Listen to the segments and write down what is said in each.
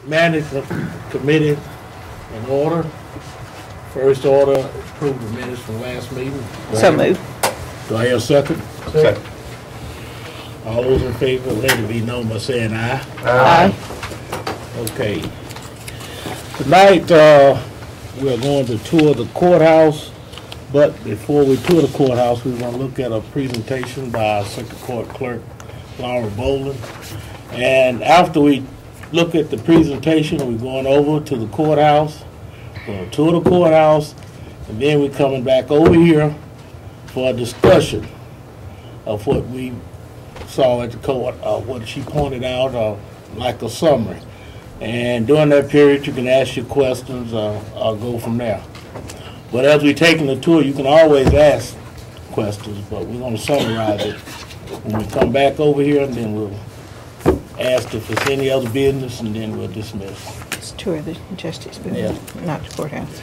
Management Committee in order. First order, approve the minutes from last meeting. So moved. Do I hear a second? Second. All those in favor, let it be known by saying aye. Aye. Okay. Tonight, we're going to tour the courthouse, but before we tour the courthouse, we want to look at a presentation by our Circuit Court Clerk, Laura Boland. And after we look at the presentation, we're going over to the courthouse, going to tour the courthouse, and then we're coming back over here for a discussion of what we saw at the court, what she pointed out, like a summary. And during that period, you can ask your questions. I'll go from there. But as we're taking the tour, you can always ask questions, but we're going to summarize it when we come back over here, and then we'll ask if there's any other business, and then we'll dismiss. It's tour of the Justice Building, Yeah. not the courthouse.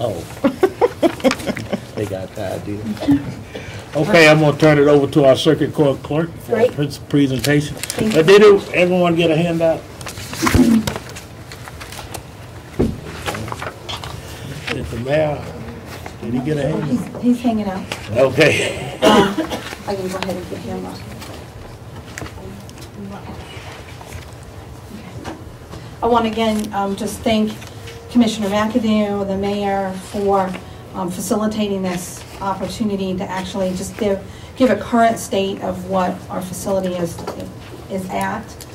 Oh. They got the idea. Okay, I'm going to turn it over to our Circuit Court Clerk for a presentation. Did everyone get a handout? Did the mayor, did he get a handout? He's hanging out. Okay. I can go ahead and get him up. I want to again just thank Commissioner McAdoo, the mayor, for facilitating this opportunity to actually just give a current state of what our facility is at.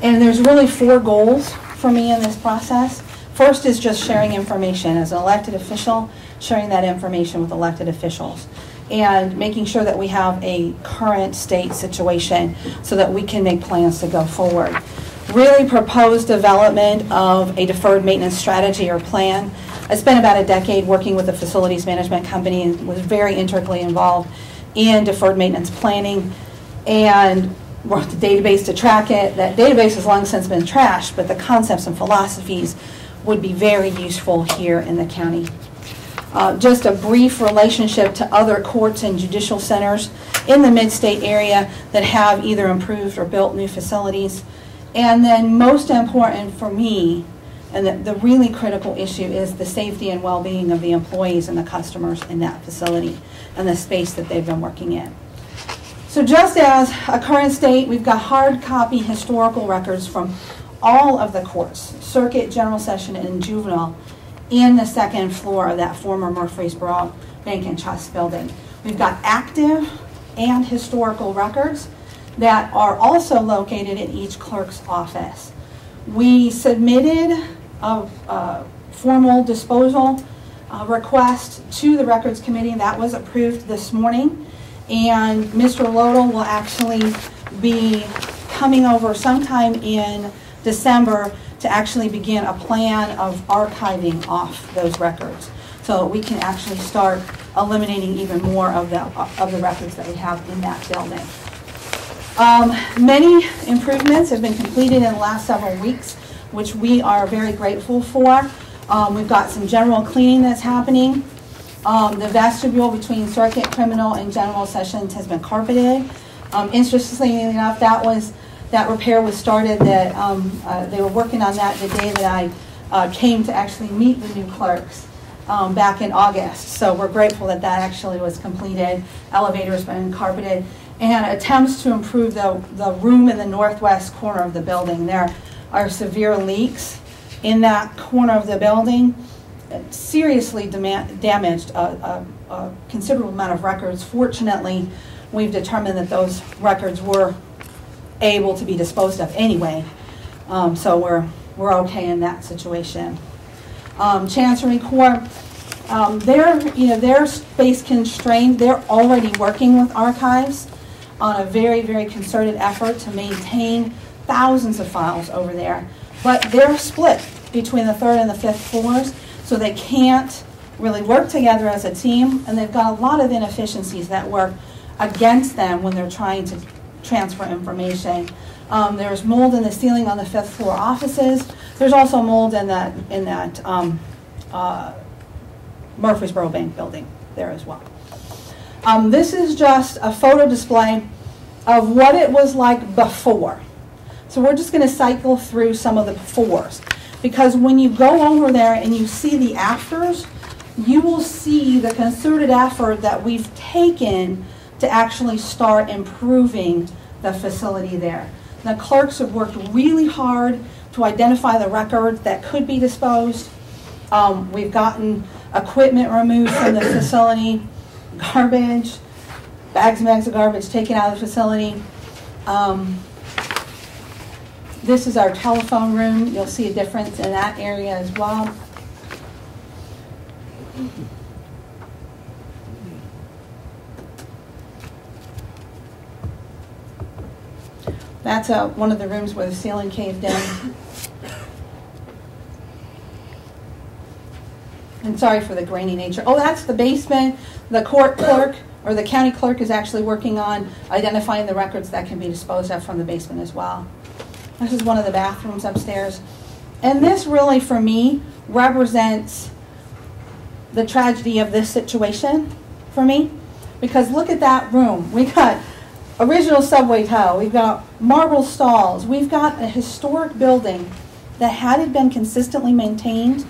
And there's really 4 goals for me in this process. First is just sharing information as an elected official, sharing that information with elected officials, and making sure that we have a current state situation so that we can make plans to go forward. Really propose development of a deferred maintenance strategy or plan. I spent about a decade working with a facilities management company and was very intricately involved in deferred maintenance planning and worked the database to track it. That database has long since been trashed, but the concepts and philosophies would be very useful here in the county. Just a brief relationship to other courts and judicial centers in the mid-state area that have either improved or built new facilities. And then most important for me, and the really critical issue, is the safety and well-being of the employees and the customers in that facility and the space that they've been working in. So just as a current state, we've got hard copy historical records from all of the courts, circuit, general session, and juvenile, in the 2nd floor of that former Murfreesboro Bank and Trust building. We've got active and historical records that are also located in each clerk's office. We submitted a formal disposal request to the Records Committee. That was approved this morning. And Mr. Lodel will actually be coming over sometime in December to actually begin a plan of archiving off those records so that we can actually start eliminating even more of the records that we have in that building. Many improvements have been completed in the last several weeks, which we are very grateful for. We've got some general cleaning that's happening. The vestibule between circuit, criminal, and general sessions has been carpeted. Interestingly enough, that repair was started. They were working on that the day that I came to actually meet the new clerks back in August. So we're grateful that that actually was completed. Elevator's been carpeted. And attempts to improve the room in the northwest corner of the building. There are severe leaks in that corner of the building. It seriously damaged a considerable amount of records. Fortunately, we've determined that those records were able to be disposed of anyway. So we're okay in that situation. Chancery Court, they're space constrained. They're already working with archives on a very, very concerted effort to maintain thousands of files over there. But they're split between the 3rd and the 5th floors, so they can't really work together as a team, and they've got a lot of inefficiencies that work against them when they're trying to transfer information. There's mold in the ceiling on the 5th floor offices. There's also mold in that Murfreesboro Bank building there as well. This is just a photo display of what it was like before. So we're just gonna cycle through some of the befores. Because when you go over there and you see the afters, you will see the concerted effort that we've taken to actually start improving the facility there. The clerks have worked really hard to identify the records that could be disposed. We've gotten equipment removed from the facility, garbage, bags and bags of garbage taken out of the facility. This is our telephone room. You'll see a difference in that area as well. That's one of the rooms where the ceiling caved in. And sorry for the grainy nature. Oh, that's the basement. The court clerk or the county clerk is actually working on identifying the records that can be disposed of from the basement as well. This is one of the bathrooms upstairs. And this really, for me, represents the tragedy of this situation for me. Because look at that room. We got original subway tile. We've got marble stalls. We've got a historic building that, had it been consistently maintained,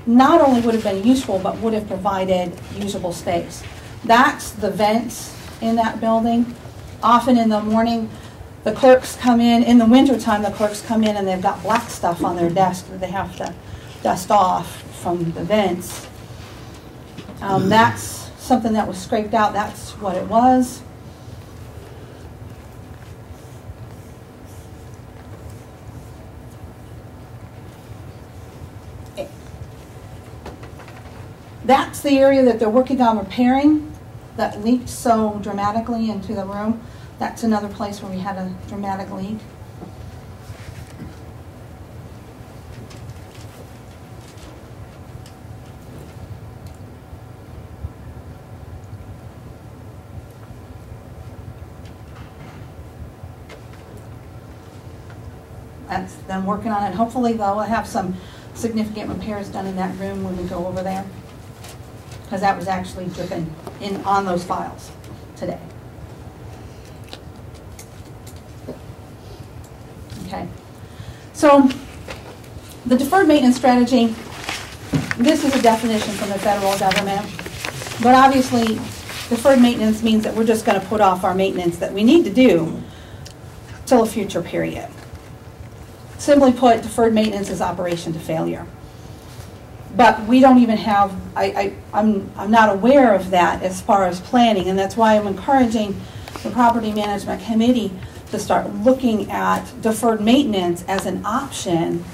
not only would have been useful, but would have provided usable space. That's the vents in that building. Often in the morning, the clerks come in the wintertime, the clerks come in and they've got black stuff on their desk that they have to dust off from the vents. That's something that was scraped out. That's what it was. That's the area that they're working on repairing that leaked so dramatically into the room. That's another place where we had a dramatic leak. That's them working on it. Hopefully they'll have some significant repairs done in that room when we go over there, because that was actually dripping in on those files today. Okay, so the deferred maintenance strategy, this is a definition from the federal government, but obviously deferred maintenance means that we're just going to put off our maintenance that we need to do till a future period. Simply put, deferred maintenance is operation to failure. But we don't even have, I'm not aware of that as far as planning, and that's why I'm encouraging the Property Management Committee to start looking at deferred maintenance as an option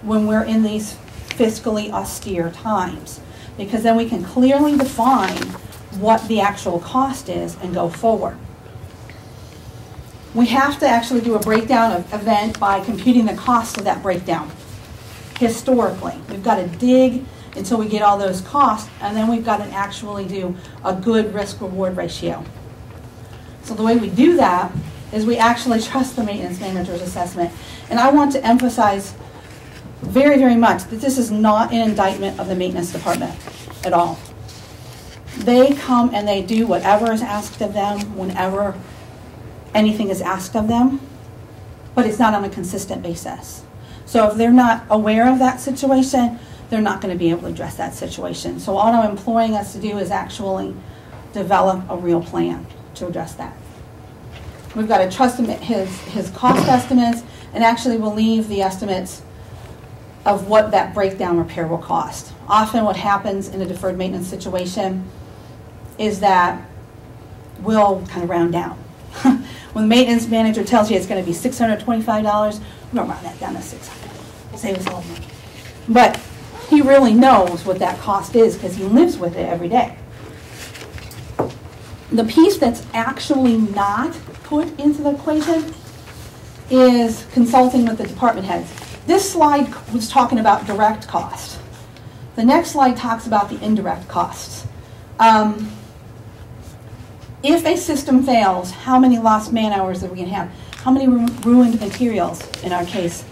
when we're in these fiscally austere times, because then we can clearly define what the actual cost is and go forward. We have to actually do a breakdown of event by computing the cost of that breakdown. Historically, we've got to dig until we get all those costs, and then we've got to actually do a good risk-reward ratio. So the way we do that is we actually trust the maintenance manager's assessment. And I want to emphasize very, very much that this is not an indictment of the maintenance department at all. They come and they do whatever is asked of them whenever anything is asked of them, but it's not on a consistent basis. So if they're not aware of that situation, they're not going to be able to address that situation. So all I'm imploring us to do is actually develop a real plan to address that. We've got to trust him his cost estimates, and actually we'll leave the estimates of what that breakdown repair will cost. Often what happens in a deferred maintenance situation is that we'll kind of round down. When the maintenance manager tells you it's going to be $625, we're going to round that down to $600. Save us a little money. But he really knows what that cost is because he lives with it every day. The piece that's actually not put into the equation is consulting with the department heads. This slide was talking about direct cost. The next slide talks about the indirect costs. If a system fails, how many lost man hours are we going to have? How many ruined materials, in our case,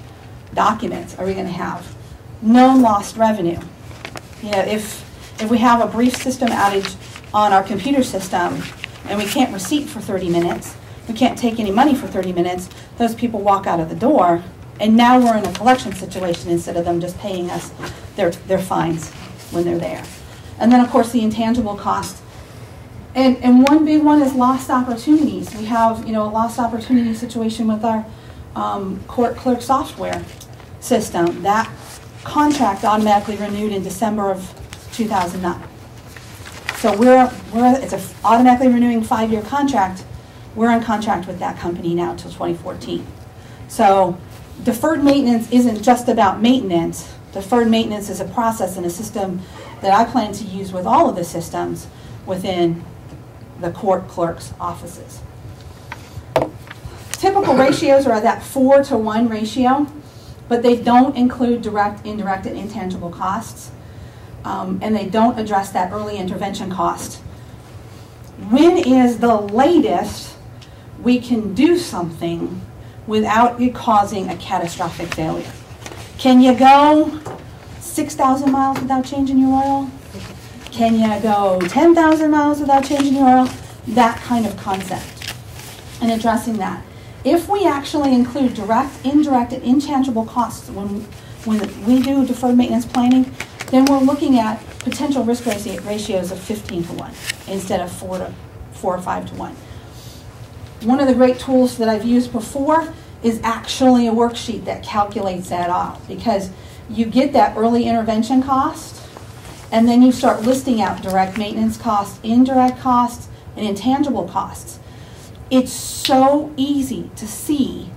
documents, are we going to have? Known lost revenue. You know, if we have a brief system outage on our computer system and we can't receipt for 30 minutes, we can't take any money for 30 minutes, those people walk out of the door, and now we're in a collection situation instead of them just paying us their fines when they're there. And then, of course, the intangible cost. And one big one is lost opportunities. We have, a lost opportunity situation with our court clerk software system. That contract automatically renewed in December of 2009. So it's an automatically renewing 5-year contract. We're in contract with that company now till 2014. So deferred maintenance isn't just about maintenance. Deferred maintenance is a process and a system that I plan to use with all of the systems within the court clerk's offices. Typical ratios are at that 4-to-1 ratio, but they don't include direct, indirect, and intangible costs, and they don't address that early intervention cost. When is the latest we can do something without it causing a catastrophic failure? Can you go 6,000 miles without changing your oil? Can you go 10,000 miles without changing your oil? That kind of concept. And addressing that. If we actually include direct, indirect, and intangible costs when we do deferred maintenance planning, then we're looking at potential risk ratios of 15-to-1 instead of 4 or 5-to-1. One of the great tools that I've used before is actually a worksheet that calculates that off, because you get that early intervention cost, and then you start listing out direct maintenance costs, indirect costs, and intangible costs. It's so easy to see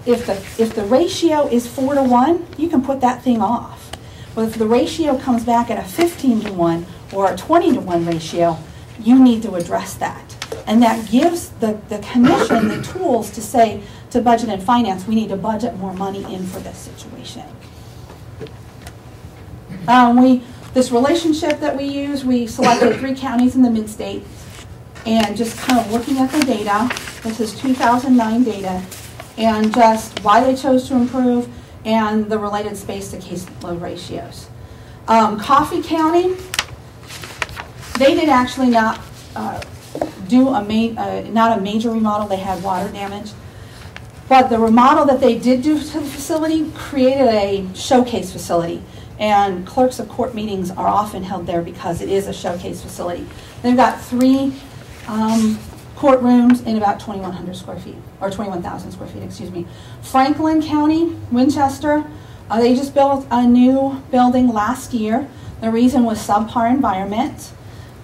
if the ratio is 4-to-1, you can put that thing off. But if the ratio comes back at a 15-to-1 or a 20-to-1 ratio, you need to address that. And that gives the commission the tools to say to budget and finance, we need to budget more money in for this situation. This relationship that we use, we selected 3 counties in the mid-state, and just kind of looking at the data. This is 2009 data, and just why they chose to improve and the related space to caseload ratios. Coffee County, they did actually not do not a major remodel. They had water damage, but the remodel that they did do to the facility created a showcase facility. And clerks of court meetings are often held there because it is a showcase facility. They've got 3 courtrooms in about 2,100 square feet, or 21,000 square feet, excuse me. Franklin County, Winchester, they just built a new building last year. The reason was subpar environment,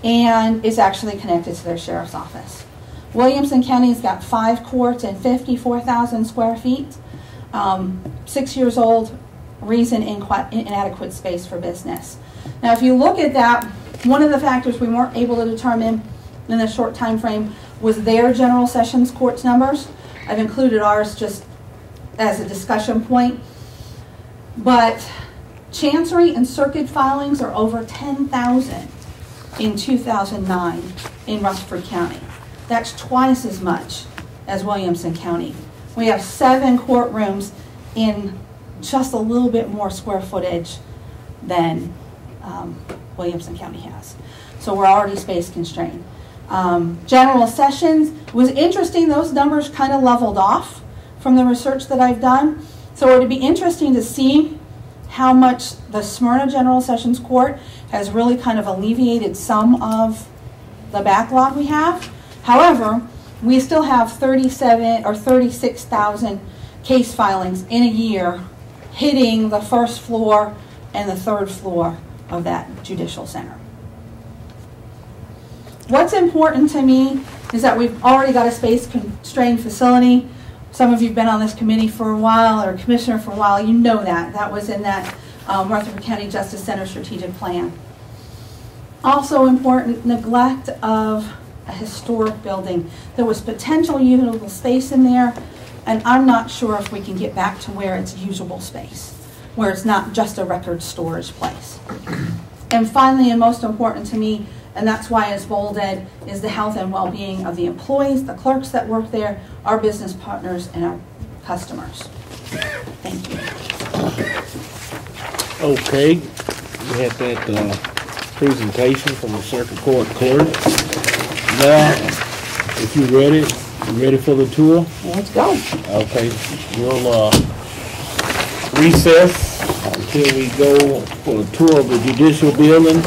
and it's actually connected to their sheriff's office. Williamson County's got 5 courts and 54,000 square feet, 6 years old. Reason inadequate space for business. Now, if you look at that, one of the factors we weren't able to determine in the short time frame was their general sessions courts numbers. I've included ours just as a discussion point. But chancery and circuit filings are over 10,000 in 2009 in Rutherford County. That's twice as much as Williamson County. We have 7 courtrooms in just a little bit more square footage than Williamson County has. So we're already space constrained. General sessions was interesting. Those numbers kind of leveled off from the research that I've done. So it would be interesting to see how much the Smyrna General Sessions Court has really kind of alleviated some of the backlog we have. However, we still have 37 or 36,000 case filings in a year hitting the 1st floor and the 3rd floor of that judicial center. What's important to me is that we've already got a space-constrained facility. Some of you have been on this committee for a while, or commissioner for a while. You know that. That was in that Rutherford County Justice Center strategic plan. Also important, neglect of a historic building. There was potential usable space in there, and I'm not sure if we can get back to where it's usable space, where it's not just a record storage place. And finally, and most important to me, and that's why it's bolded, is the health and well-being of the employees, the clerks that work there, our business partners, and our customers. Thank you. Okay, we had that presentation from the circuit court clerk. Now, if you're ready, You ready for the tour? Let's go. Okay, we'll recess until we go for a tour of the judicial building,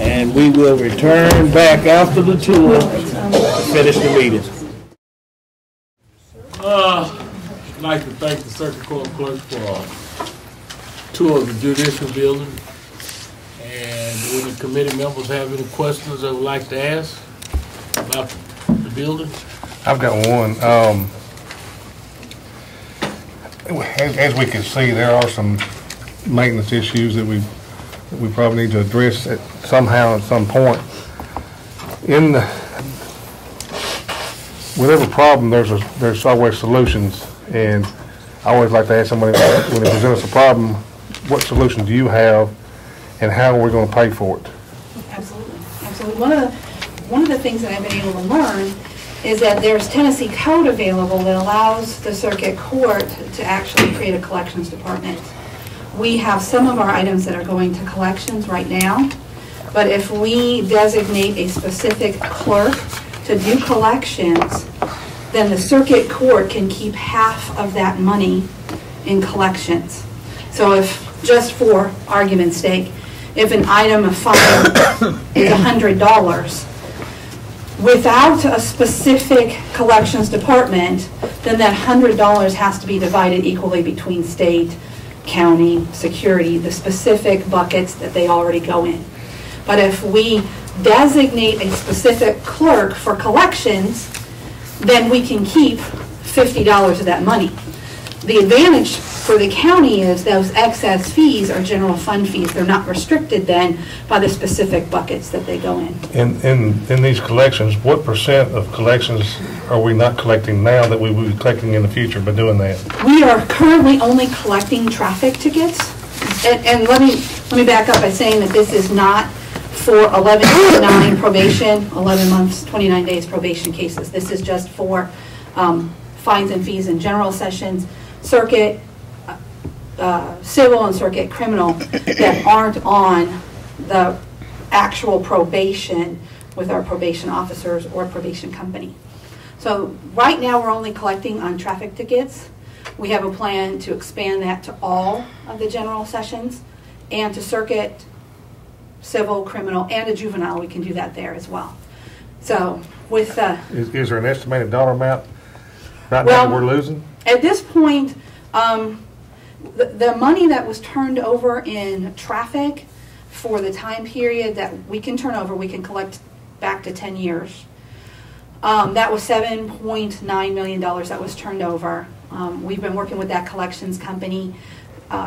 and we will return back after the tour to finish the meeting. I'd like to thank the Circuit Court Clerk for a tour of the judicial building. And do the committee members have any questions they would like to ask about the building? I've got one. As we can see, there are some maintenance issues that we probably need to address somehow at some point. With every problem, there's always solutions, and I always like to ask somebody when they present us a problem, what solution do you have, and how are we going to pay for it? Absolutely, absolutely. One of the things that I've been able to learn is that there's Tennessee code available that allows the circuit court to actually create a collections department. We have some of our items that are going to collections right now, but if we designate a specific clerk to do collections, then the circuit court can keep half of that money in collections. So if, just for argument's sake, if an item of fine is $100, without a specific collections department, then that $100 has to be divided equally between state, county, security, the specific buckets that they already go in. But if we designate a specific clerk for collections, then we can keep $50 of that money. The advantage for the county is those excess fees are general fund fees. They're not restricted then by the specific buckets that they go in. In these collections, what % of collections are we not collecting now that we will be collecting in the future by doing that? We are currently only collecting traffic tickets. And let me back up by saying that this is not for 11-9 probation, 11 months, 29 days probation cases. This is just for fines and fees in general sessions, circuit, civil and circuit criminal that aren't on the actual probation with our probation officers or probation company. So right now we're only collecting on traffic tickets. We have a plan to expand that to all of the general sessions and to circuit, civil, criminal, and a juvenile. We can do that there as well. So with Is there an estimated dollar amount right now well, that we're losing? At this point, the money that was turned over in traffic for the time period that we can turn over, we can collect back to 10 years. That was $7.9 million that was turned over. We've been working with that collections company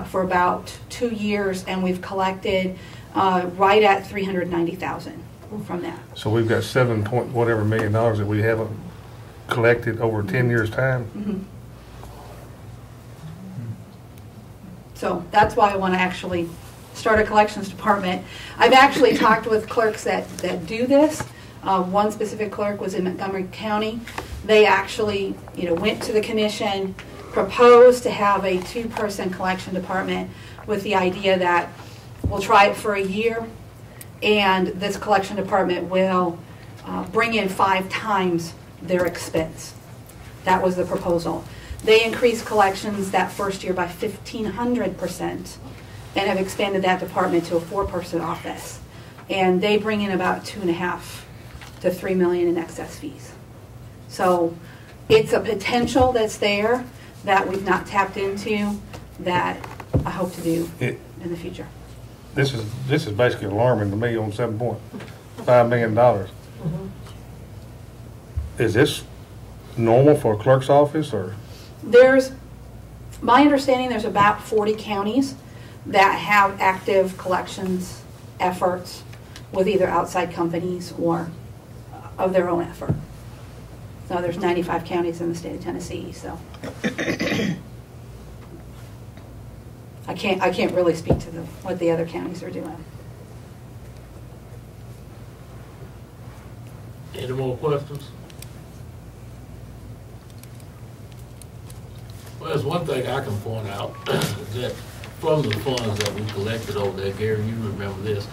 for about 2 years, and we've collected right at $390,000 from that. So we've got $7 million that we haven't collected over 10 years' time? Mm-hmm. So that's why I want to actually start a collections department. I've actually talked with clerks that do this. One specific clerk was in Montgomery County. They actually, went to the commission, proposed to have a 2-person collection department with the idea that we'll try it for a year, and this collection department will bring in 5 times their expense. That was the proposal. They increased collections that first year by 1,500% and have expanded that department to a 4-person office. And they bring in about $2.5 to $3 million in excess fees. So it's a potential that's there that we've not tapped into that I hope to do in the future. This is basically alarming to me on $7.5 million. Mm-hmm. Is this normal for a clerk's office, or? There's, my understanding, there's about 40 counties that have active collections efforts with either outside companies or of their own effort. So there's 95 counties in the state of Tennessee, so. I can't really speak to what the other counties are doing. Any more questions? Well, there's one thing I can point out, that from the funds that we collected over there, Gary, you remember this,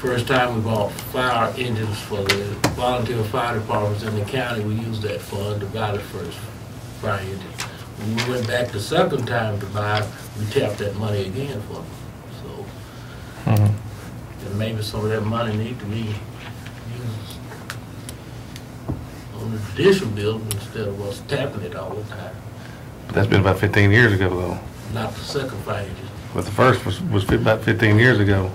First time we bought fire engines for the volunteer fire departments in the county, we used that fund to buy the first fire engine. When we went back the second time to buy, we tapped that money again for them. So, and maybe some of that money need to be used on the judicial building instead of us tapping it all the time. That's been about 15 years ago, though. Not the second fire engine. But the first was about 15 years ago.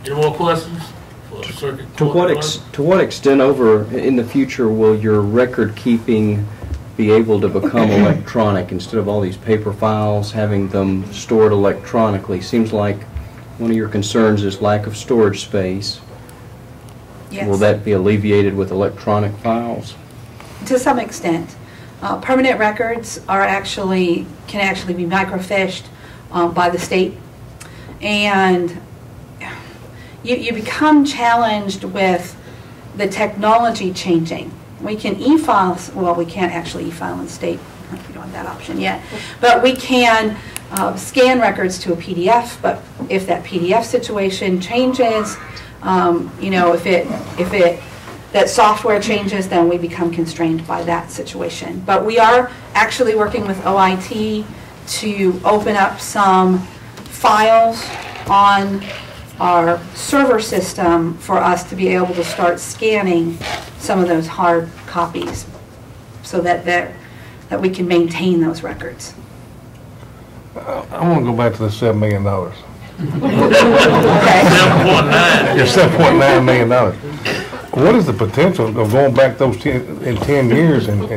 Any more questions for the circuit To court clerk? to what extent over in the future will your record keeping be able to become electronic instead of all these paper files, having them stored electronically? Seems like one of your concerns is lack of storage space. Yes. Will that be alleviated with electronic files? To some extent. Permanent records are can actually be microfished by the state. And you become challenged with the technology changing. We can e-file, well, we can't actually e-file in state. We don't have that option yet. But we can scan records to a PDF, but if that PDF situation changes, if that software changes, then we become constrained by that situation. But we are actually working with OIT to open up some files on our server system for us to be able to start scanning some of those hard copies so that we can maintain those records. I want to go back to the $7 million. Okay. 7.9. Yeah, $7.9 million. What is the potential of going back those in 10 years and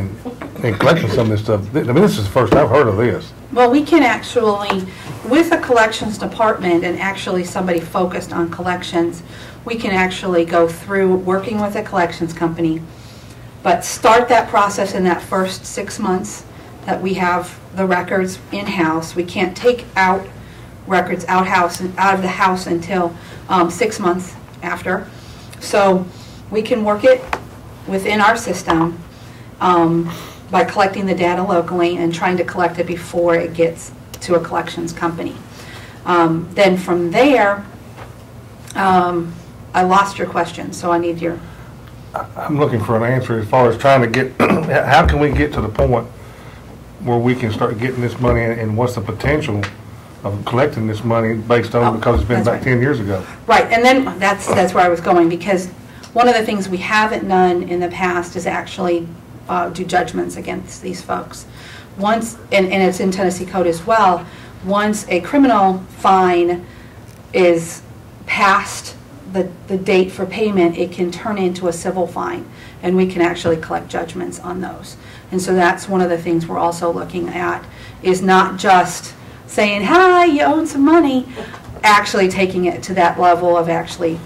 collecting some of this stuff? I mean, this is the first I've heard of this. Well, we can actually, with a collections department and actually somebody focused on collections, we can actually go through working with a collections company, but start that process in that first 6 months that we have the records in-house. We can't take out records out of the house until 6 months after. So we can work it within our system by collecting the data locally and trying to collect it before it gets to a collections company. Then from there, I lost your question, so I need your... I'm looking for an answer as far as trying to get, how can we get to the point where we can start getting this money and what's the potential of collecting this money based on, because it's been that's about right. 10 years ago. Right, and then that's where I was going, because one of the things we haven't done in the past is actually do judgments against these folks. Once, and it's in Tennessee Code as well, once a criminal fine is past the date for payment, it can turn into a civil fine, and we can actually collect judgments on those. And so that's one of the things we're also looking at, is not just saying, hi, you own some money, actually taking it to that level of actually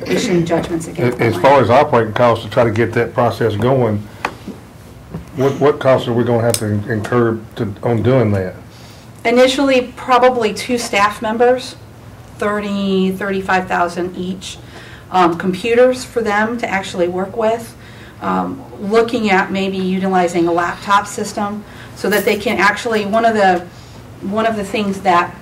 issuing judgments against them. As far as operating costs to try to get that process going, what costs are we going to have to incur on doing that? Initially, probably 2 staff members, $35,000 each. Computers for them to actually work with. Looking at maybe utilizing a laptop system so that they can actually, one of the things that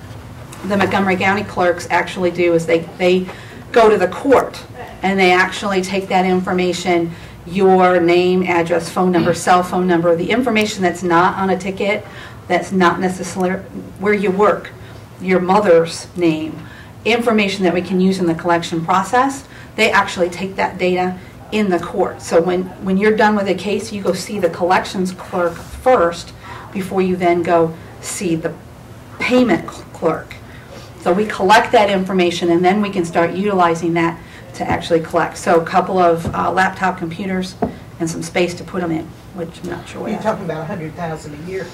the Montgomery County clerks actually do is they go to the court and they actually take that information, your name, address, phone number, cell phone number, the information that's not on a ticket, that's not necessarily where you work, your mother's name, information that we can use in the collection process. They actually take that data in the court. So when you're done with a case, you go see the collections clerk first before you then go see the payment clerk. So we collect that information and then we can start utilizing that to actually collect. So a couple of laptop computers and some space to put them in, which I'm not sure what. You're talking about $100,000 a year.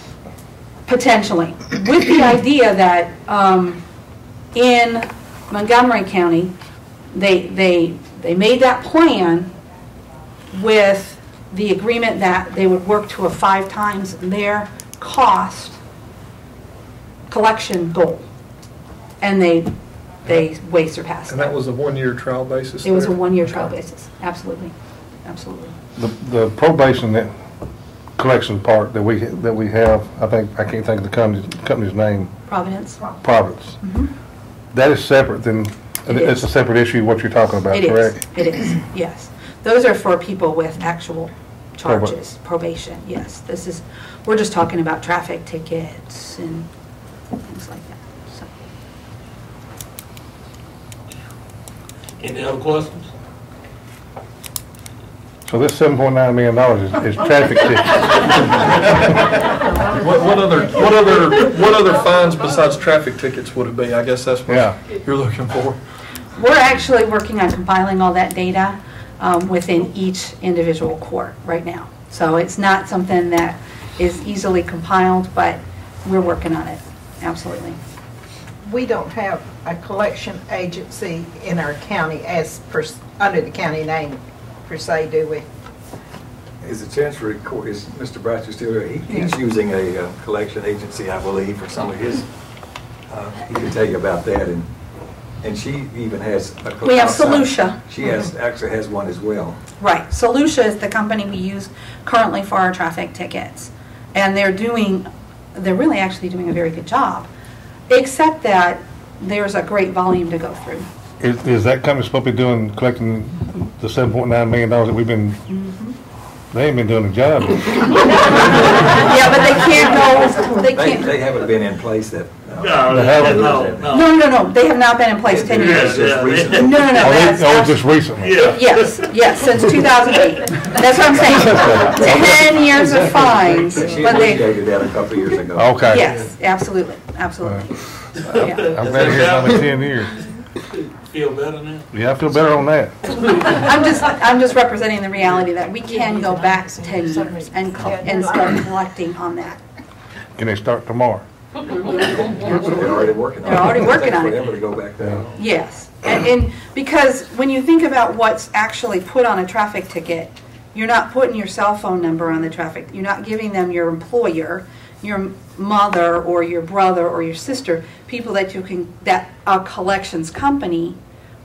Potentially, with the idea that in Montgomery County, they made that plan with the agreement that they would work to a 5 times their cost collection goal, and they way surpassed And that was a one-year trial basis? It was a there? 1-year trial basis, absolutely, absolutely. The probation that collection part that we have, I can't think of the company's name, Providence? Providence. That is separate than, it's a separate issue, what you're talking about, It is, correct? it is, yes. Those are for people with actual charges, probation, yes. We're just talking about traffic tickets and things like that, so. Any other questions? So this $7.9 million is traffic tickets. What other fines besides traffic tickets would it be? I guess that's Yeah. what you're looking for. We're actually working on compiling all that data within each individual court right now. So it's not something that is easily compiled, but we're working on it, absolutely. We don't have a collection agency in our county under the county name per se, do we? Is the Chancery Court, is Mr. Bratcher still there? He's using a collection agency, I believe, for some of his, he can tell you about that, and she even has a... We have Solutia. She actually has one as well. Right. Solutia is the company we use currently for our traffic tickets. And they're really actually doing a very good job, except that there's a great volume to go through. Is that company supposed to be collecting the $7.9 million that we've been, they ain't been doing the job. Yeah, but they can't go, They haven't been in place that... No, they have not been in place 10 years. Just recently. No, Just recently? Yes, since 2008. That's what I'm saying. 10 years of fines. She But they, initiated that a couple of years ago. Okay. yes, absolutely. Yeah. I'm glad to hear it's only 10 years. Feel better now? Yeah, I feel better on that. I'm just representing the reality that we can go back 10 years and start collecting on that. Can they start tomorrow? They're already working on it. They're already working on it. Forever to go back there. Yes, and because when you think about what's actually put on a traffic ticket, you're not putting your cell phone number on the traffic. You're not giving them your employer, your mother or your brother or your sister, people that that a collections company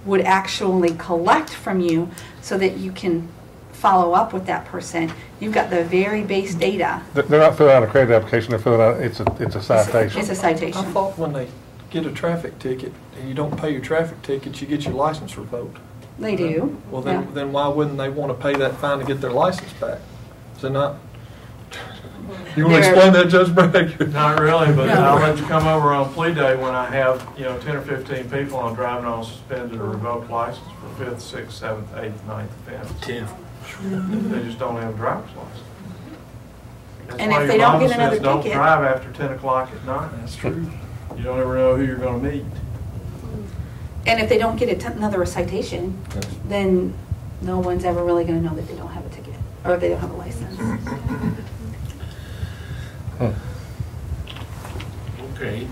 would actually collect from you so that you can follow up with that person. You've got the very base data. They're not filling out a credit application, they're filling out, it's a citation. It's a I citation. thought when they get a traffic ticket and you don't pay your traffic tickets, you get your license revoked. They do. Well, yeah. then why wouldn't they want to pay that fine to get their license back? Is it not? You want to explain that, Judge Bragg? Not really, but No. I'll let you come over on plea day when I have, 10 or 15 people on driving on suspended or revoked license for 5th, 6th, 7th, 8th, 9th offense. 10. They just don't have a driver's license. That's And why if they your don't mama get another says don't ticket- drive after 10 o'clock at night. That's true. You don't ever know who you're going to meet. And if they don't get another citation, then no one's ever really going to know that they don't have a ticket or they don't have a license. Okay.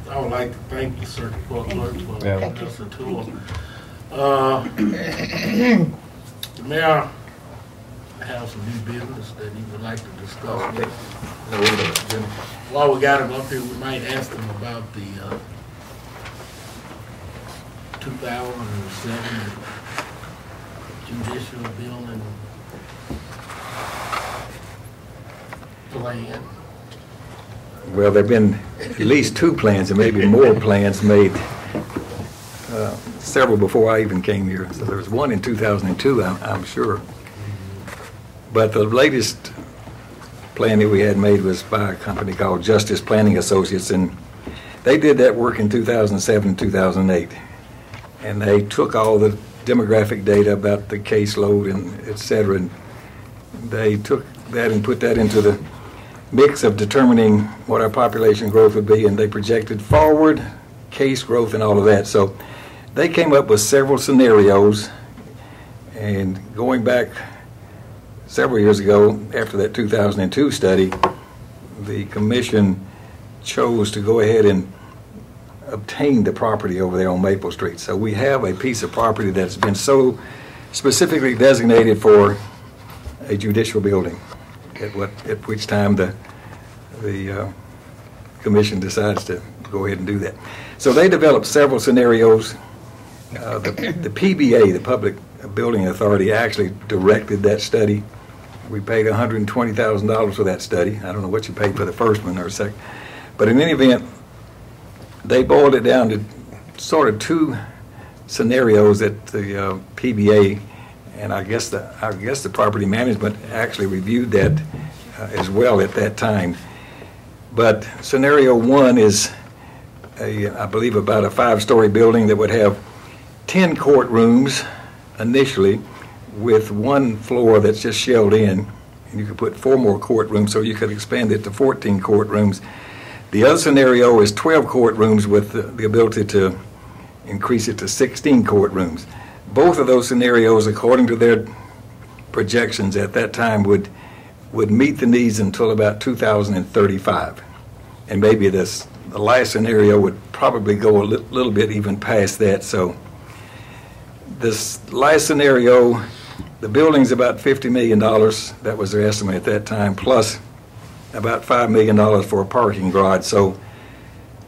I would like to thank the circuit court clerk for Yeah. giving us a tour. The mayor has some new business that he would like to discuss. While we got him up here, we might ask him about the 2007 judicial building plan. Well, there've been at least 2 plans and maybe more plans made, several before I even came here. So there was one in 2002, I'm sure. But the latest plan that we had made was by a company called Justice Planning Associates, and they did that work in 2007, 2008. And they took all the demographic data about the caseload and et cetera, and they took that and put that into the mix of determining what our population growth would be, and they projected forward case growth and all of that. So they came up with several scenarios, and going back several years ago, after that 2002 study, the commission chose to go ahead and obtain the property over there on Maple Street. So we have a piece of property that's been so specifically designated for a judicial building, at which time the commission decides to go ahead and do that. So they developed several scenarios. The PBA, the Public Building Authority, actually directed that study. we paid $120,000 for that study. I don't know what you paid for the first one or second. But in any event, they boiled it down to sort of two scenarios that the PBA and I guess the property management actually reviewed that as well at that time. But scenario one is I believe about a 5-story building that would have 10 courtrooms initially, with one floor that's just shelled in, and you could put 4 more courtrooms, so you could expand it to 14 courtrooms. The other scenario is 12 courtrooms with the ability to increase it to 16 courtrooms. Both of those scenarios, according to their projections at that time, would meet the needs until about 2035. And maybe the last scenario would probably go a little bit even past that. So this last scenario, the building's about $50 million. That was their estimate at that time, plus about $5 million for a parking garage. So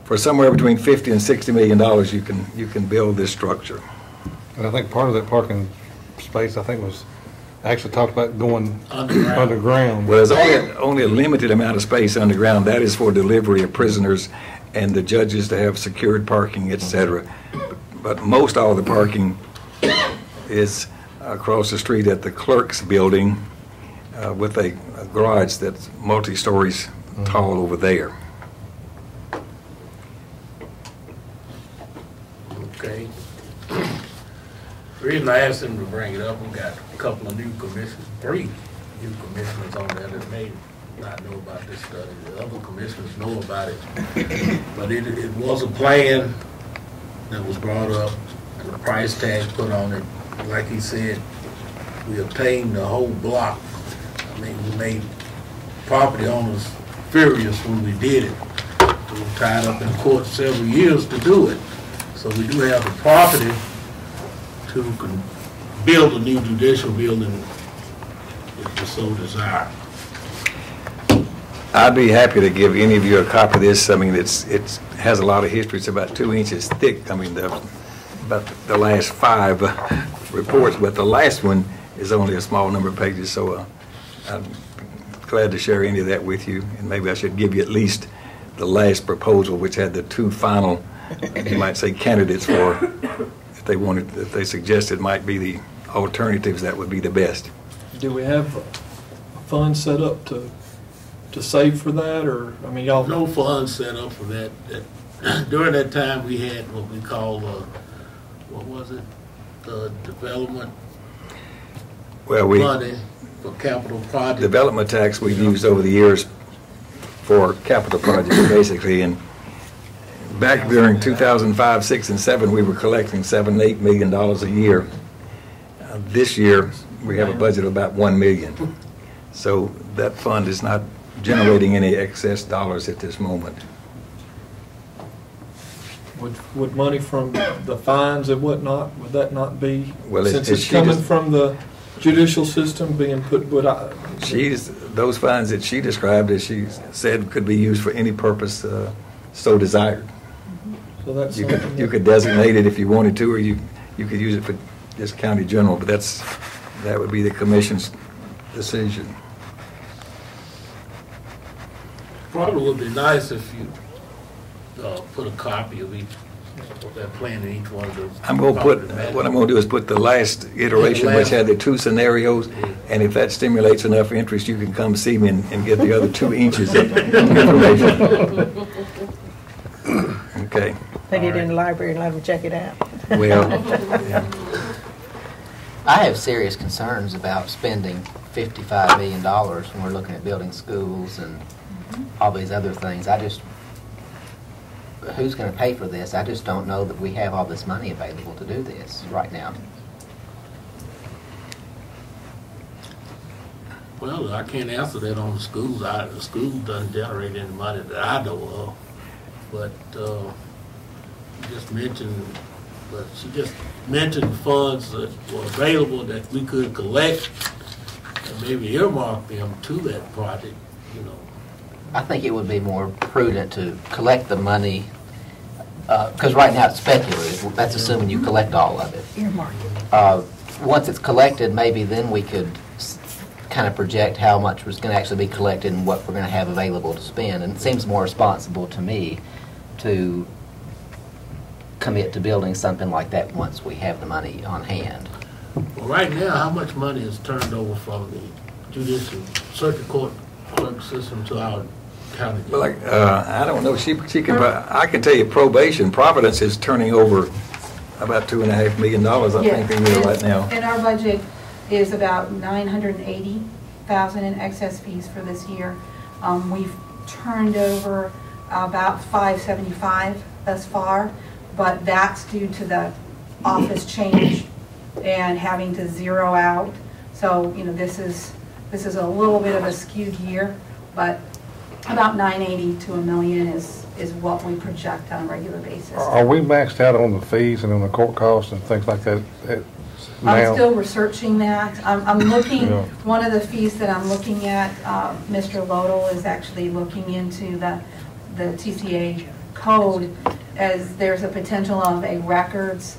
for somewhere between $50 and $60 million, you can build this structure. And I think part of that parking space, I think, was actually talked about going underground. Well, there's only a limited amount of space underground. That is for delivery of prisoners and the judges to have secured parking, etc. But most all the parking is across the street at the clerk's building with a garage that's multi-stories tall over there. Okay. The reason I asked him to bring it up, we got a couple of new commissioners, 3 new commissioners on there that may not know about this study. The other commissioners know about it. But it was a plan that was brought up and the price tag put on it. Like he said, we obtained the whole block. I mean, we made property owners furious when we did it. We were tied up in court several years to do it. So we do have the property to build a new judicial building if you so desire. I'd be happy to give any of you a copy of this. I mean, it has a lot of history. It's about 2 inches thick. I mean, about the last 5 reports, but the last one is only a small number of pages. So I'm glad to share any of that with you. And maybe I should give you at least the last proposal, which had the 2 final, you might say, candidates for. If they suggested might be the alternatives, that would be the best. Do we have a fund set up to save for that, or, I mean, y'all? No funds set up for that. During that time, we had what we call, what was it? The development money for capital projects. Development tax we've used over the years for capital projects, basically, and back during 2005, 6, and 7, we were collecting $7, $8 million a year. This year, we have a budget of about $1 million. So that fund is not generating any excess dollars at this moment. Would money from the fines and whatnot, would that not be, well, since it's coming from the judicial system, being put, those fines that she described, as she said, could be used for any purpose so desired. So that's you could designate it if you wanted to, or you could use it for just county general, but that would be the commission's decision. Probably would be nice if you put a copy of that plan in each one of those. What I'm going to do is put the last iteration, which had the 2 scenarios, and if that stimulates enough interest, you can come see me and get the other 2 inches of information. Okay. Put it in the library and let them check it out. Well, yeah. I have serious concerns about spending $55 million when we're looking at building schools and all these other things. Who's going to pay for this? I just don't know that we have all this money available to do this right now. Well, I can't answer that on the schools. The school doesn't generate any money that I know of. But she just mentioned funds that were available that we could collect and maybe earmark them to that project, you know. I think it would be more prudent to collect the money, because right now it's speculative. That's assuming you collect all of it. Earmark it. Once it's collected, maybe then we could kind of project how much was going to actually be collected and what we're going to have available to spend. And it seems more responsible to me to commit to building something like that once we have the money on hand. Well, right now, how much money is turned over from the judicial circuit court clerk system to our county? Well, I don't know, I can tell you probation, Providence is turning over about $2.5 million, I think, a year right now. And our budget is about $980,000 in excess fees for this year. We've turned over about $575 thus far, but that's due to the office change and having to zero out. So, you know, this is a little bit of a skewed year, but about 980 to $1 million is what we project on a regular basis. Are we maxed out on the fees and on the court costs and things like that now? I'm still researching that. I'm looking, Yeah. one of the fees that I'm looking at, Mr. Lodel is actually looking into the TCA code, as there's a potential of a records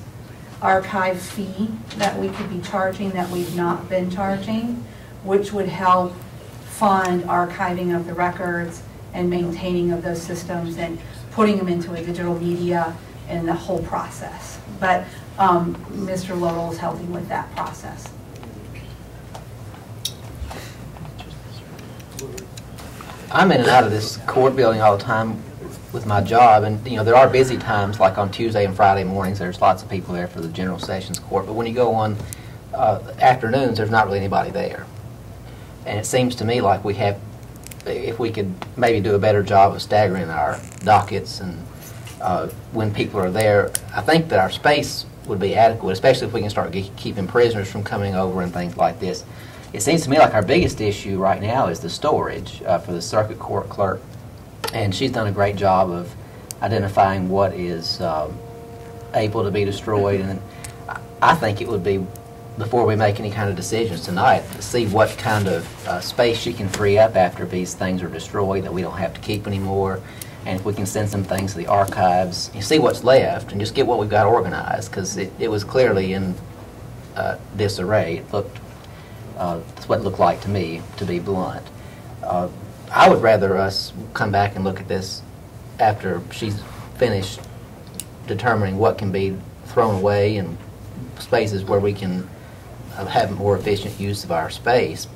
archive fee that we could be charging that we've not been charging, which would help fund archiving of the records and maintaining of those systems and putting them into a digital media and the whole process. But Mr. Lowell is helping with that process. I'm in and out of this court building all the time with my job, and you know, there are busy times, like on Tuesday and Friday mornings, there's lots of people there for the General Sessions Court, but when you go on afternoons, there's not really anybody there. And it seems to me like we have, if we could maybe do a better job of staggering our dockets and when people are there, I think that our space would be adequate, especially if we can start keeping prisoners from coming over and things like this. It seems to me like our biggest issue right now is the storage for the circuit court clerk, and she's done a great job of identifying what is able to be destroyed, and I think it would be, before we make any kind of decisions tonight, to see what kind of space she can free up after these things are destroyed that we don't have to keep anymore, and if we can send some things to the archives and see what's left and just get what we've got organized, because it was clearly in disarray. It looked, that's what it looked like to me, to be blunt. I would rather us come back and look at this after she's finished determining what can be thrown away and spaces where we can have more efficient use of our space.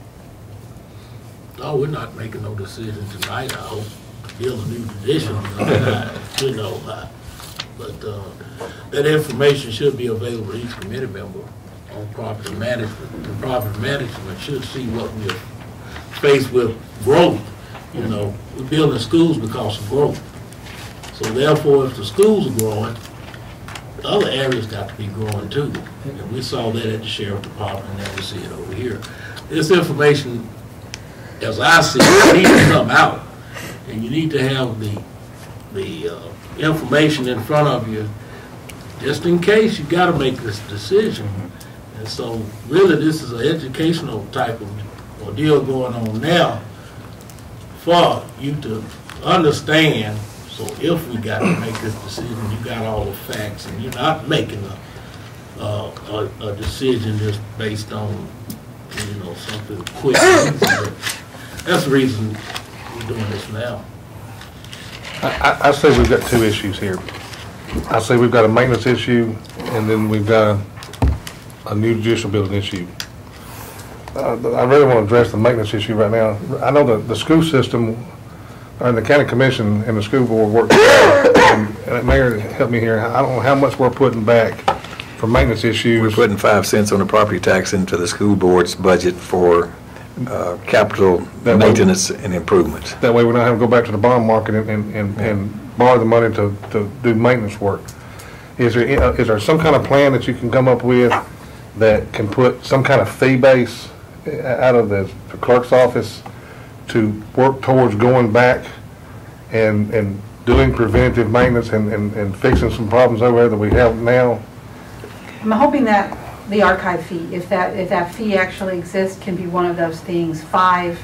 No, we're not making no decision tonight, I hope, to build a new tradition, you know, but that information should be available to each committee member on property management. The property management should see what we're faced with growth. You know, we're building schools because of growth. So therefore, if the schools are growing, the other areas got to be growing too. And we saw that at the sheriff department, and we see it over here. This information, as I see it, needs to come out. And you need to have the information in front of you just in case you got to make this decision. And so really this is an educational type of ordeal going on now for you to understand. So if we got to make this decision, you got all the facts, and you're not making a decision just based on, you know, something quick. That's the reason we're doing this now. I say we've got two issues here. I say we've got a maintenance issue, and then we've got a new judicial building issue. I really want to address the maintenance issue right now. I know that the school system, and the county commission and the school board work together, and Mayor, help me here, I don't know how much we're putting back for maintenance issues. We're putting 5 cents on the property tax into the school board's budget for capital maintenance and improvements. That way we don't have to go back to the bond market and borrow the money to do maintenance work. Is there some kind of plan that you can come up with that can put some kind of fee base out of the clerk's office to work towards going back and doing preventative maintenance and fixing some problems over there that we have now? I'm hoping that the archive fee, if that fee actually exists, can be one of those things. $5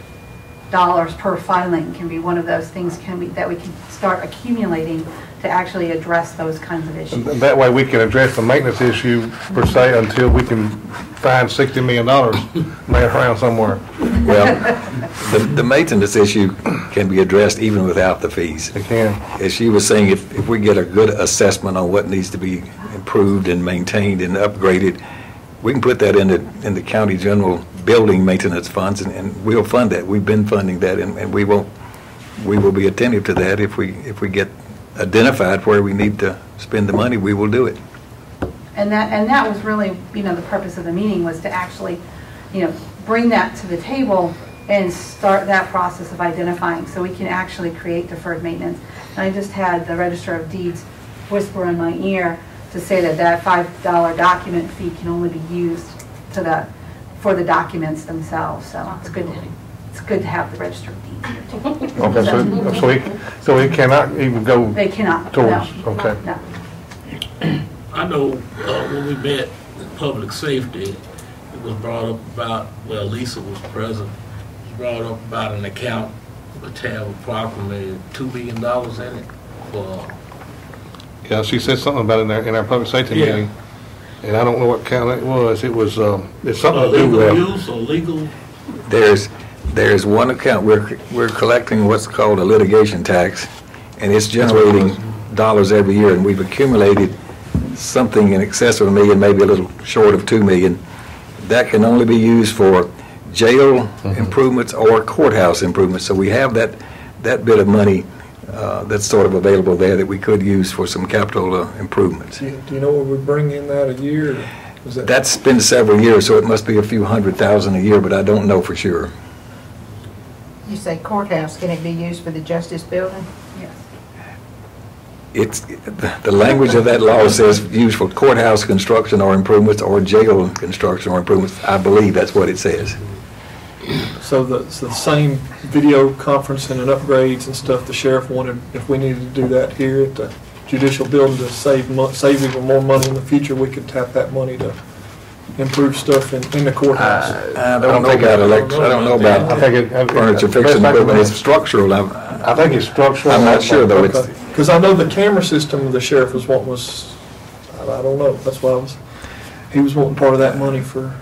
per filing can be one of those things that we can start accumulating to actually address those kinds of issues. And that way we can address the maintenance issue per se until we can find $60 million laying around somewhere. Well, the maintenance issue can be addressed even without the fees. They can. As she was saying, if we get a good assessment on what needs to be improved and maintained and upgraded, we can put that in the county general building maintenance funds, and we'll fund that. We've been funding that, and we will be attentive to that. If we get identified where we need to spend the money, we will do it. And that was really, the purpose of the meeting was to actually, bring that to the table and start that process of identifying so we can actually create deferred maintenance. And I just had the Register of Deeds whisper in my ear to say that $5 document fee can only be used for the documents themselves. So it's good to have the Register of Deeds here too. Okay, so he cannot even go They cannot. towards, No. okay. No. I know when we met in public safety, it was brought up about, well, Lisa was present, it was brought up about an account which have approximately $2 million in it for. Yeah, she said something about it in our public safety Yeah. meeting, and I don't know what kind it was. It was, it's something to do Legal with. use or legal? There's one account, we're collecting what's called a litigation tax, and it's generating dollars every year, and we've accumulated something in excess of $1 million, maybe a little short of $2 million. That can only be used for jail improvements or courthouse improvements. So we have that bit of money that's sort of available there that we could use for some capital improvements. Do you know where we bring in that a year? Or is that? That's been several years, so it must be a few $100,000 a year, but I don't know for sure. You say courthouse, can it be used for the justice building? Yes. It's, the language of that law says used for courthouse construction or improvements or jail construction or improvements. I believe that's what it says. So the same video conferencing and upgrades and stuff the sheriff wanted, if we needed to do that here at the judicial building to save even more money in the future, we could tap that money to improve stuff in the courthouse. I don't know about I think furniture fixing equipment. It's structural. I think it's structural. I'm not sure though. It's Because I know the camera system the sheriff was wanting was, I don't know, that's why he was wanting part of that money for.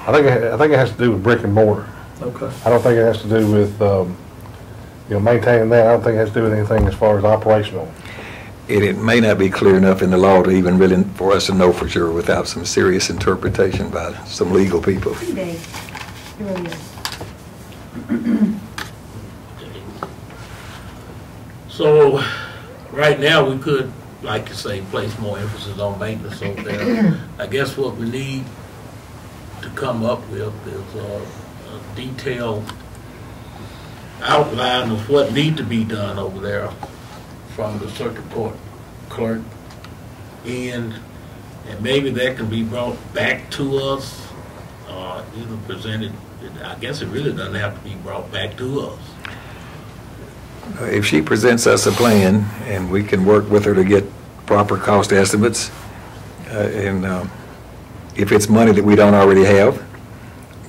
I think it has to do with brick and mortar. Okay. I don't think it has to do with, maintaining that. I don't think it has to do with anything as far as operational. it may not be clear enough in the law to even really for us to know for sure without some serious interpretation by some legal people. Pretty vague. It really is. So, right now, we could, like you say, place more emphasis on maintenance over there. I guess what we need to come up with is a detailed outline of what need to be done over there from the circuit court clerk, and maybe that can be brought back to us, either presented. I guess it really doesn't have to be brought back to us. If she presents us a plan and we can work with her to get proper cost estimates, and if it's money that we don't already have,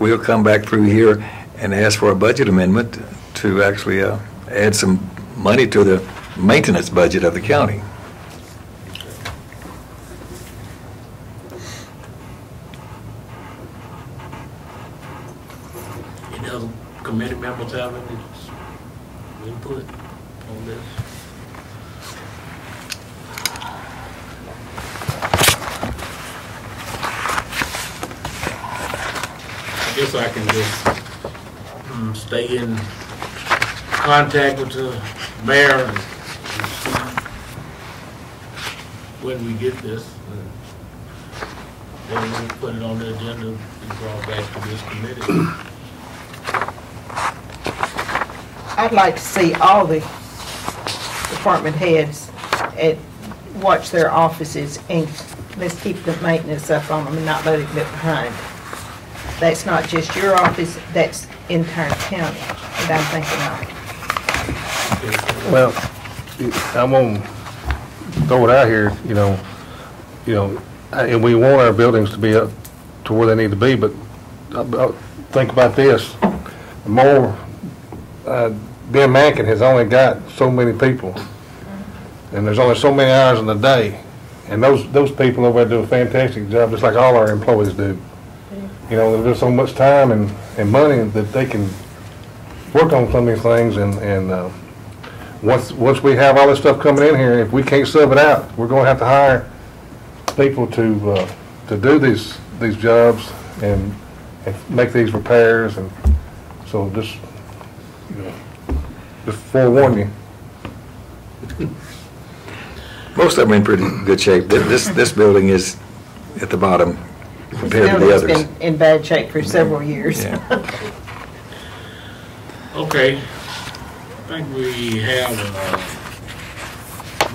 we'll come back through here and ask for a budget amendment to actually add some money to the maintenance budget of the county. Any other committee members have any input on this? I guess I can just stay in contact with the mayor and see when we get this. Then we'll put it on the agenda and brought back to this committee. I'd like to see all the department heads watch their offices and let's keep the maintenance up on them and not let it get behind. That's not just your office, that's entire county that I'm thinking of. Well, I'm gonna throw it out here, and we want our buildings to be up to where they need to be, but think about this. Ben Mankin has only got so many people, and there's only so many hours in the day, and those people over there do a fantastic job, just like all our employees do. There's so much time and and money that they can work on some of these things, and once we have all this stuff coming in here, if we can't sub it out, we're gonna have to hire people to do these jobs and make these repairs, and so just forewarn you. Most of them are in pretty good shape. This building is at the bottom compared to the others. It's been in bad shape for several years. Yeah. Okay, I think we have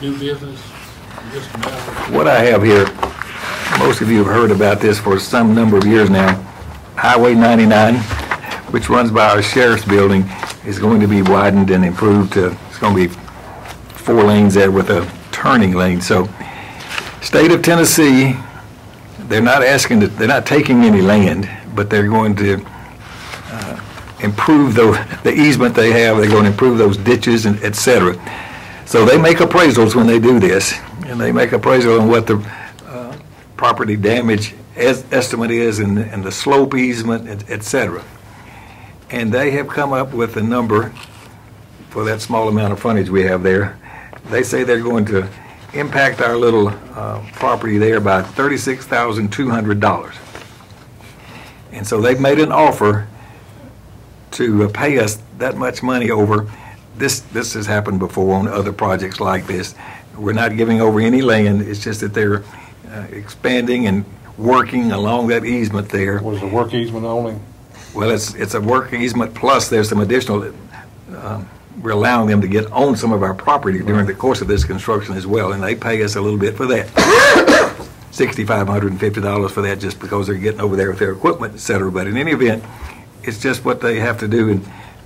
new business. Mr. Mallett. What I have here, most of you have heard about this for some number of years now. Highway 99, which runs by our sheriff's building, is going to be widened and improved. It's going to be 4 lanes there with a turning lane. So, state of Tennessee, they're not taking any land, but they're going to improve the easement they have. They're going to improve those ditches, and et cetera. So they make appraisals when they do this, and they make appraisal on what the property damage estimate is, and the slope easement, et cetera. And they have come up with a number for that small amount of frontage we have there. They say they're going to impact our little property there by $36,200. And so they've made an offer to pay us that much money over. This has happened before on other projects like this. We're not giving over any land. It's just that they're expanding and working along that easement there. Was the work easement only? Well, it's a work easement plus there's some additional, we're allowing them to get on some of our property during the course of this construction as well, and they pay us a little bit for that. $6,550 for that, just because they're getting over there with their equipment, et cetera. But in any event, it's just what they have to do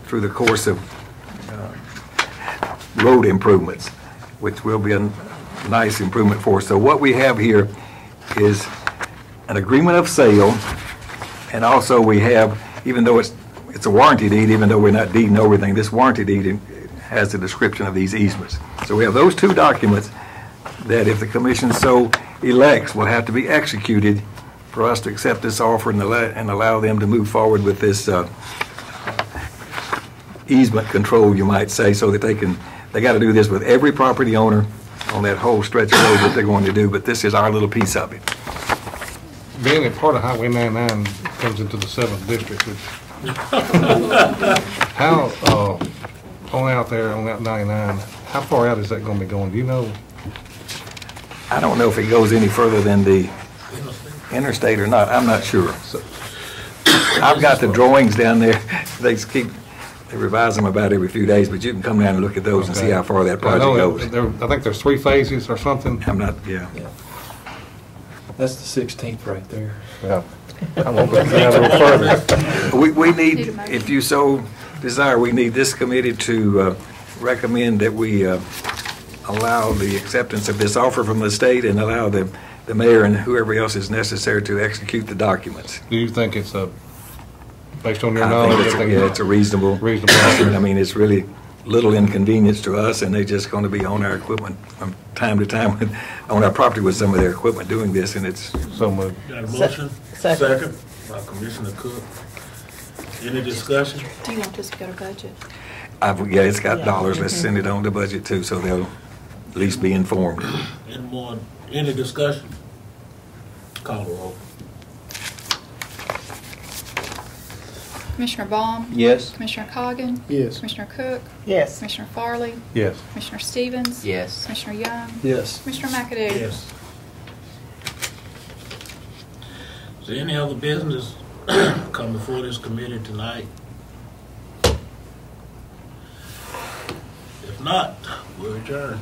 through the course of road improvements, which will be a nice improvement for us. So what we have here is an agreement of sale, and also we have, even though it's a warranty deed, even though we're not deeding everything, this warranty deed has a description of these easements. So we have those 2 documents that, if the commission so elects, will have to be executed for us to accept this offer and allow them to move forward with this easement control, you might say, so that they got to do this with every property owner on that whole stretch of road that they're going to do, but this is our little piece of it. Being that part of Highway 99 comes into the 7th district, how, on out there, on that 99, how far out is that going to be going? Do you know? I don't know if it goes any further than the interstate or not. I'm not sure. I've got the drawings down there. They revise them about every few days, but you can come down and look at those and see how far that project goes. I think there's 3 phases or something. I'm not, yeah. That's the 16th right there. Yeah. I'm going to go down a little further. We need, if you so desire, we need this committee to recommend that we allow the acceptance of this offer from the state and allow the mayor and whoever else is necessary to execute the documents. Do you think it's based on your I knowledge? think it's a reasonable offer. I mean, it's really little inconvenience to us, and they're just going to be on our equipment from time to time, on our property with some of their equipment doing this, and it's... So moved. Got a motion? Second. By Commissioner Cook. Any discussion? Do you want this to go to budget? Yeah, it's got dollars. Let's send it on to budget too, so they'll at least be informed. Any discussion? Call the roll. Commissioner Baum? Yes. Commissioner Coggin? Yes. Commissioner Cook? Yes. Commissioner Farley? Yes. Commissioner Stevens? Yes. Commissioner Young? Yes. Commissioner McAdoo? Yes. Is there any other business come before this committee tonight? If not, we'll adjourn.